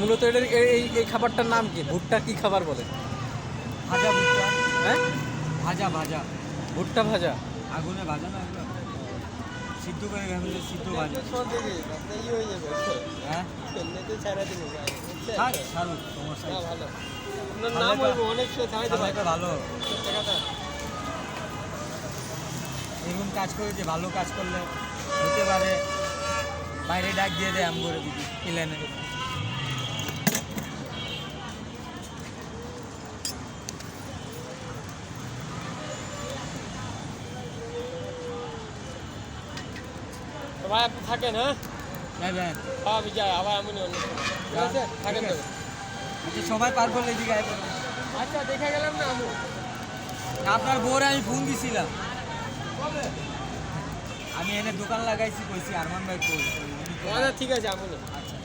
মূলত এটার এই খাবারটার নাম কি? ভুট্টা কি খাবার বলে? ভাজা ভুট্টা। হ্যাঁ, ভাজা ভাজা ভুট্টা ভাজা। আগুনে ভাজা না এগুলো? সিদ্ধ করে ফেলে সিদ্ধ ভাজা। হ্যাঁ ছাড় ছাড়ুন সমস্যা নেই। আপনার নাম হইব অনেক তাহলে ভালো এরকম কাজ করে যে ভালো কাজ করলে হতে পারে বাইরে ডাক দিয়ে দেয় আম করে দিদি প্লেনে। ভাই আপনি থাকেন। হ্যাঁ যাই যাই আমি যাই, আবার আমি অন্য ঠিক আছে থাকেন তো। আচ্ছা সবাই পার করলে এদিকে আয় করুন। আচ্ছা দেখে গেলাম না আমি। আপনার বউরে আমি ফোন দিছিলাম, আমি এনে দোকান লাগাইছি কইছি আরমান ভাই কই। আচ্ছা ঠিক আছে আমি আচ্ছা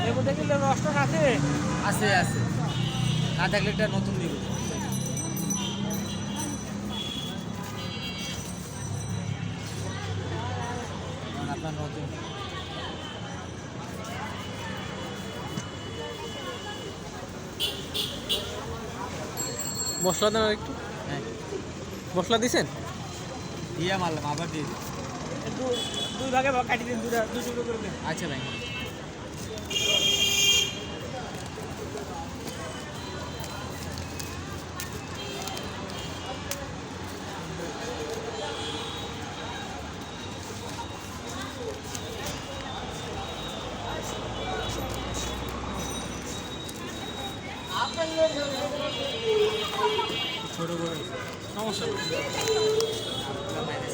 লেবু দেখলে রসটা আছে। আছে আছে, না থাকলে একটা নতুন দিব। আপনার নতুন মশলা দেন আর একটু। হ্যাঁ মশলা দিছেন? দিয়ে মারলাম আবার দিয়ে দিই। দুই ভাগে কাটি দিন, দুই টুকরো করে দিন। আচ্ছা ভাই ছোট করে সমস্যা নেই। মাইনাস